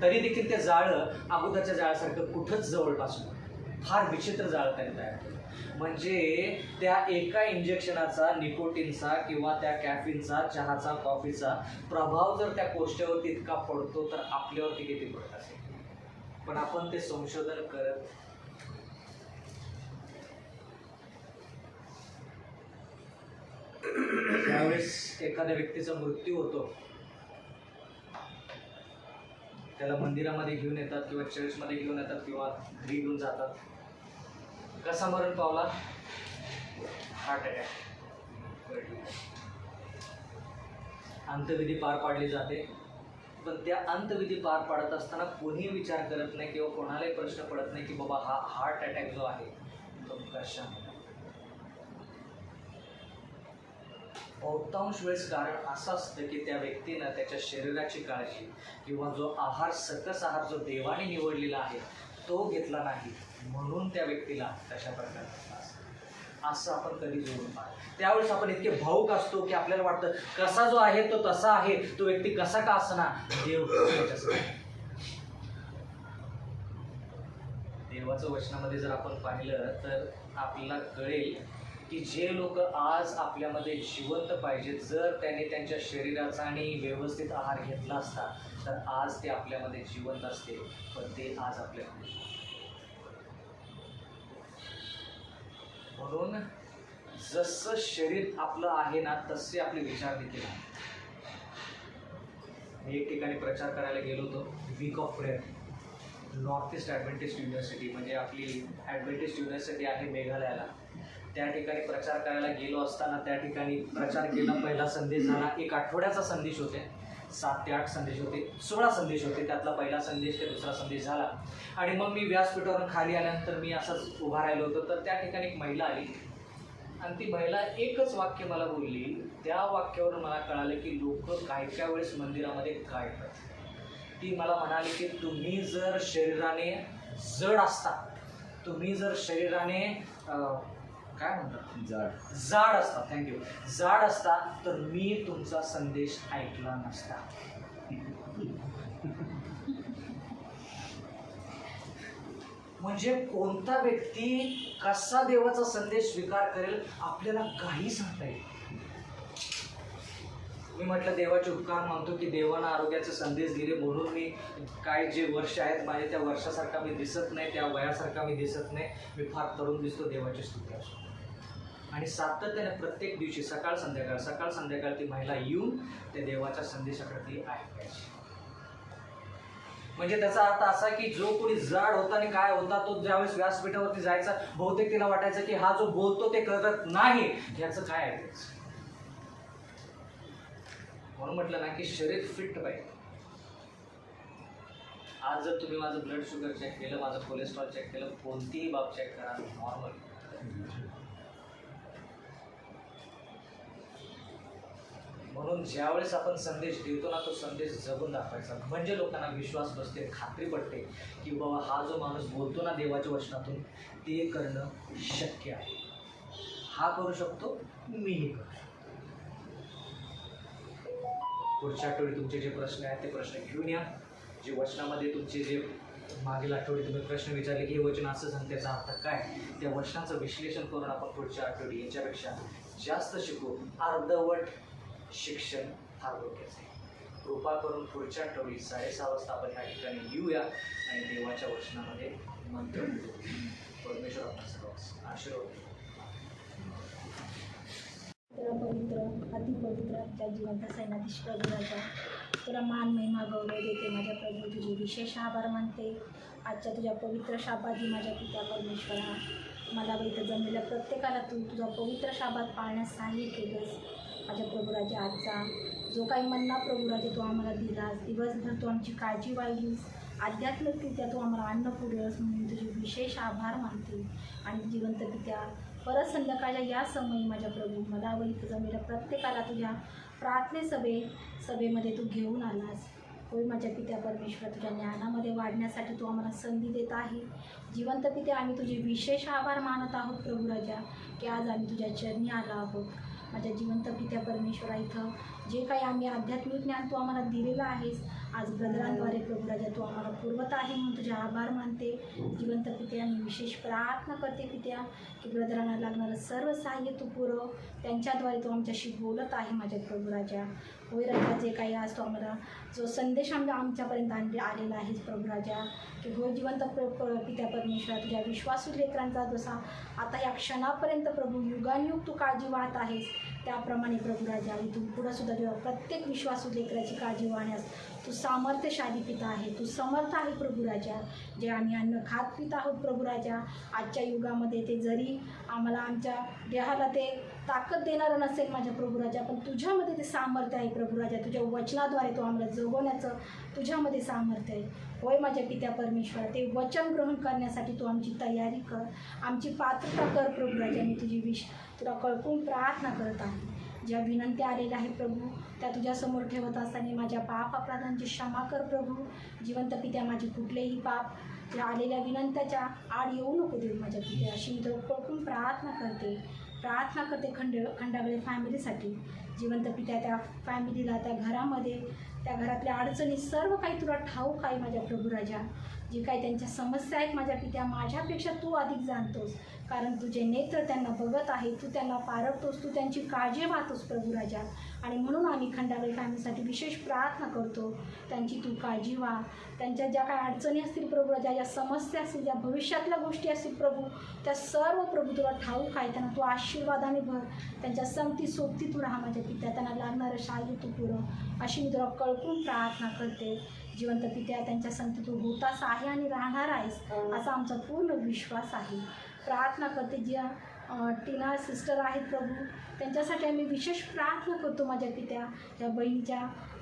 तरी देखील ते जाळं अगोदरच्या जाळ्यासारखं कुठंच जवळपास नव्हतं. फार विचित्र जाळं त्याने तयार केलं. म्हणजे त्या एका इंजेक्शनाचा, निकोटीनचा किंवा त्या कॅफिनचा, चहाचा, कॉफीचा प्रभाव जर त्या कोष्ट्यावरती इतका पडतो तर आपल्यावरती किती पडत असेल. पण आपण ते संशोधन करत त्यावेळेस एखाद्या व्यक्तीचा मृत्यू होतो, त्याला मंदिरामध्ये घेऊन येतात किंवा चर्चमध्ये घेऊन येतात किंवा घरी घेऊन जातात. कसा मरण पावला? Heart attack. अंत्यविधी पार पाडली जाते, पण त्या अंत्यविधी पार पाडत असताना कोणीही विचार करत नाही किंवा कोणालाही प्रश्न पडत नाही की बाबा हा हार्ट अटॅक जो आहे तो कशाने. बहुतांश वेळेस कारण असं असतं की त्या व्यक्तीनं त्याच्या शरीराची काळजी किंवा जो आहार, सकस आहार जो देवाने निवडलेला आहे तो घेतला नाही, म्हणून त्या व्यक्तीला तशा प्रकारचा त्रास. असं आपण कधी जोडून पाहतो. त्यावेळेस आपण इतके भावूक असतो की आपल्याला वाटतं कसा जो आहे तो तसा आहे, तो व्यक्ती कसा का असना, देव त्याच्यासाठी. देवाचं वचनामध्ये जर आपण पाहिलं तर आपल्याला कळेल की जे लोक आज आपल्यामध्ये जिवंत पाहिजेत, जर त्याने त्यांच्या शरीराचा आणि व्यवस्थित आहार घेतला असता तर आज ते आपल्यामध्ये जिवंत असते, पण ते आज आपल्यामध्ये. म्हणून जसं शरीर आपलं आहे ना तसे आपले विचार देखील आहेत. मी एक ठिकाणी प्रचार करायला गेलो होतो, week of prayer, North East Adventist university, म्हणजे आपली ॲडव्हेंटिस्ट युनिव्हर्सिटी आहे मेघालयाला. त्या ठिकाणी प्रचार करायला गेलो असताना त्या ठिकाणी प्रचार केला. पहिला संदेश झाला, एक आठवड्याचा संदेश होते, 7 ते 8 संदेश होते, 16 संदेश होते. त्यातला पहिला संदेश ते दुसरा संदेश झाला. आणि मग मी व्यासपीठावरून खाली आल्यानंतर मी असंच उभा राहिलो होतो, तर त्या ठिकाणी एक महिला आली आणि ती महिला एकच वाक्य मला बोलली. त्या वाक्यावरून मला कळालं की लोक काही काही वेळेस मंदिरामध्ये काय करतात. ती मला म्हणाली की तुम्ही जर शरीराने जड असता, तुम्ही जर शरीराने काय म्हणतात, जाड असता, थँक्यू, जाड असता तर मी तुमचा संदेश ऐकला नसता. म्हणजे कोणता व्यक्ती कसा देवाचा संदेश स्वीकार करेल आपल्याला काही सांगता येईल. मी म्हटलं देवाचे उपकार मानतो की देवानं आरोग्याचे संदेश दिले, म्हणून मी काय जे वर्ष आहेत माझे त्या वर्षासारखा मी दिसत नाही, त्या वयासारखा मी दिसत नाही, मी फार तरुण दिसतो. देवाची स्तुती असो. आणि सातत्याने प्रत्येक दिवशी सकाळ संध्याकाळ ती महिला येऊन त्या देवाच्या संदेशाकडे ती ऐकायची. म्हणजे त्याचा अर्थ असा की जो कोणी जाड होता आणि काय होता तो ज्यावेळेस व्यासपीठावरती जायचा, बहुतेक तिला वाटायचं की हा जो बोलतो ते करत नाही, याचं काय ऐकायचं. म्हणून म्हटलं ना की शरीर फिट पाहिजे. आज जर तुम्ही माझं ब्लड शुगर चेक केलं, माझं कोलेस्ट्रॉल चेक केलं, कोणतीही बाब चेक करा, नॉर्मल. म्हणून ज्यावेळेस आपण संदेश देतो ना तो संदेश जगून दाखवायचा, म्हणजे लोकांना विश्वास बसते, खात्री पडते की बाबा हा जो माणूस बोलतो ना देवाच्या वचनातून ते करणं शक्य आहे. हा करू शकतो, मीही करू शकतो. पुढच्या आठवडी तुमचे जे प्रश्न आहेत ते प्रश्न घेऊन या. जे वचनामध्ये तुमचे जे मागील आठवडी तुम्ही प्रश्न विचारले की हे वचन असं सांगते, त्याचा अर्थ काय, त्या वचनाचं विश्लेषण करून आपण पुढच्या आठवडी याच्यापेक्षा जास्त शिकू. अर्धवट शिक्षण फार धोक्याचं आहे. कृपा करून पुढच्या आठवडी 6:30 वाजता आपण या ठिकाणी येऊया आणि देवाच्या वचनामध्ये मंत्र बोलू. परमेश्वर आपल्या सर्वांस आशीर्वाद देईल. तुला पवित्र अतिपवित्र आजच्या जिवंत सैनाधीश प्रभूराजा तुला मान महिमा गौरव देते माझ्या प्रभू. तुझे विशेष आभार मानते आजच्या तुझ्या पवित्र शाबादी माझ्या पित्या परमेश्वरा. मला इथं जमलेल्या प्रत्येकाला तू तुझा पवित्र शाबाद पाळण्यास सहाय्य केलंस माझ्या प्रभूराजा. आजचा जो काही मन्ना प्रभूराजा तू आम्हाला दिलास, दिवसभर तू आमची काळजी वाहिलीस, आध्यात्मिकरित्या तू आम्हाला अन्न पुरवस म्हणून तुझे विशेष आभार मानते. आणि जिवंत पित्या परत संध्याकाळच्या या समयी माझ्या प्रभू मला इथं जमलेल्या प्रत्येकाला तुझ्या सभेमध्ये तू घेऊन आलास. होय माझ्या पित्या परमेश्वर, तुझ्या ज्ञानामध्ये वाढण्यासाठी तू आम्हाला संधी देत आहे. जिवंत पित्या आम्ही तुझे विशेष आभार मानत आहोत प्रभूराजा की आज आम्ही तुझ्या चरणी आलो आहोत. माझ्या जिवंत पित्या परमेश्वरा इथं जे काही आम्ही आध्यात्मिक ज्ञान तू आम्हाला दिलेलं आहेस आज ब्रदरांद्वारे प्रभूराजा तू आम्हाला पुरवत आहे म्हणून तुझे आभार मानते. जिवंत पित्या मी विशेष प्रार्थना करते पित्या की ब्रदरांना लागणारं सर्व सहाय्य तू पुरव. त्यांच्याद्वारे तू आमच्याशी बोलत आहे माझ्या प्रभूराजा. होय राजा, जे काही आज तो आम्हाला जो संदेश आमच्यापर्यंत आलेला आहे प्रभूराजा की होय जिवंत पित्या परमेश्वरा तुझ्या विश्वासू लेकरांचा जसा आता या क्षणापर्यंत प्रभू युगानुयुग तू काळजी वाहत आहेस त्याप्रमाणे प्रभूराजा इथून पुढं सुद्धा जेव्हा प्रत्येक विश्वासू लेकराची काळजी वाहण्यास तू सामर्थ्यशाली पिता आहे, तू समर्थ आहे प्रभूराजा. जे आम्ही अन्न खात पित आहोत प्रभूराजा आजच्या युगामध्ये ते जरी आम्हाला आमच्या देहाला ते ताकद देणारं नसेल माझ्या प्रभूराजा, पण तुझ्यामध्ये ते सामर्थ्य आहे प्रभूराजा. तुझ्या वचनाद्वारे तू आम्हाला जगवण्याचं तुझ्यामध्ये सामर्थ्य आहे. होय माझ्या पित्या परमेश्वर, ते वचन ग्रहण करण्यासाठी तू आमची तयारी कर, आमची पात्रता कर प्रभूराजा. मी तुला कळकून प्रार्थना करत आहे. ज्या विनंत्या आलेल्या आहेत प्रभू त्या तुझ्यासमोर ठेवत असताना माझ्या पाप अपराधांची क्षमा कर प्रभू. जिवंत पित्या माझे कुठलेही पाप त्या आलेल्या विनंत्याच्या आड येऊ नको देऊ माझ्या पित्या, अशी मी तुला कळकून प्रार्थना करते खंडागळे फॅमिलीसाठी. जिवंत पित्या त्या फॅमिलीला त्या घरामध्ये त्या घरातल्या अडचणी सर्व काही तुला ठाऊक आहे माझ्या प्रभूराजा. जी काही त्यांच्या समस्या आहेत माझ्या पित्या माझ्यापेक्षा तू अधिक जाणतोस, कारण तुझे नेत्र त्यांना बघत आहे, तू त्यांना पारखतोस, तू त्यांची काळजी वाहतोस प्रभूराजा. आणि म्हणून आम्ही खंडागळे फॅमिलीसाठी विशेष प्रार्थना करतो. त्यांची तू काळजी व्हा. त्यांच्या ज्या काही अडचणी असतील प्रभूराजा, ज्या समस्या असतील, ज्या भविष्यातल्या गोष्टी असतील प्रभू त्या सर्व प्रभू तुला ठाऊक आहे. त्यांना तू आशीर्वादाने भर, त्यांच्या संगती सोबती तू राहा माझ्या पित्या. त्यांना लागणारं सहाय्य तू पुरव, अशी मी तुला कळकून प्रार्थना करते. जिवंत पित्या त्यांच्या संगती तू होतास आहे आणि राहणार आहेस असा आमचा पूर्ण विश्वास आहे. प्रार्थना करते ज्या टीना सिस्टर आहेत प्रभू त्यांच्यासाठी आम्ही विशेष प्रार्थना करतो माझ्या पित्या. त्या बहिणीच्या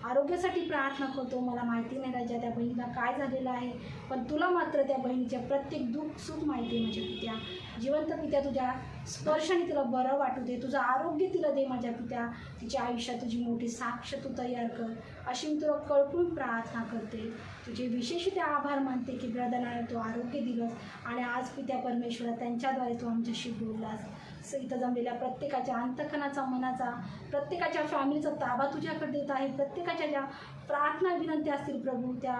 आरोग्यासाठी प्रार्थना करतो. मला माहिती नाही राजा त्या बहिणीला काय झालेलं आहे, पण तुला मात्र त्या बहिणीच्या प्रत्येक दुःख सुख माहिती आहे माझ्या पित्या. जिवंत पित्या तुझ्या स्पर्शाने तिला बरं वाटू दे, तुझं आरोग्य तिला दे माझ्या पित्या. तिच्या आयुष्यात तुझी मोठी साक्ष तू तयार कर, अशी मी तुला कळकून प्रार्थना करते. तुझे विशेष ते आभार मानते की ब्रदरांना तू आरोग्य दिलंस आणि आज पित्या परमेश्वरा त्यांच्याद्वारे तू आमच्याशी बोललास. इथं जमलेल्या प्रत्येकाच्या अंतःकरणाचा मनाचा प्रत्येकाच्या फॅमिलीचा ताबा तुझ्याकडे देत आहे. प्रत्येकाच्या ज्या प्रार्थना विनंत्या असतील प्रभू त्या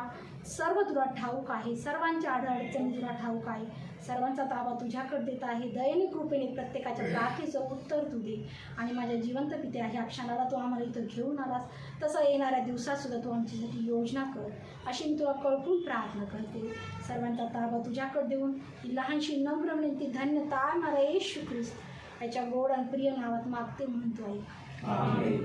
सर्व तुला ठाऊक आहे. सर्वांच्या अडचणी तुला ठाऊक आहे. सर्वांचा ताबा तुझ्याकडे देत आहे. दयेने कृपेने प्रत्येकाच्या प्रार्थनेचं उत्तर तू दे. आणि माझ्या जिवंत पित्या ह्या क्षणाला तू आम्हाला इथं घेऊन आलास तसं येणाऱ्या दिवसातसुद्धा तू आमच्यासाठी योजना कर, अशी मी तुला कळकून प्रार्थना करते. सर्वांचा ताबा तुझ्याकडे देऊन ही लहानशी नम्र विनंती धन्य तारणारा येशू ख्रिस्त याच्या गोड आणि प्रिय नावात मागते म्हणतो आहे.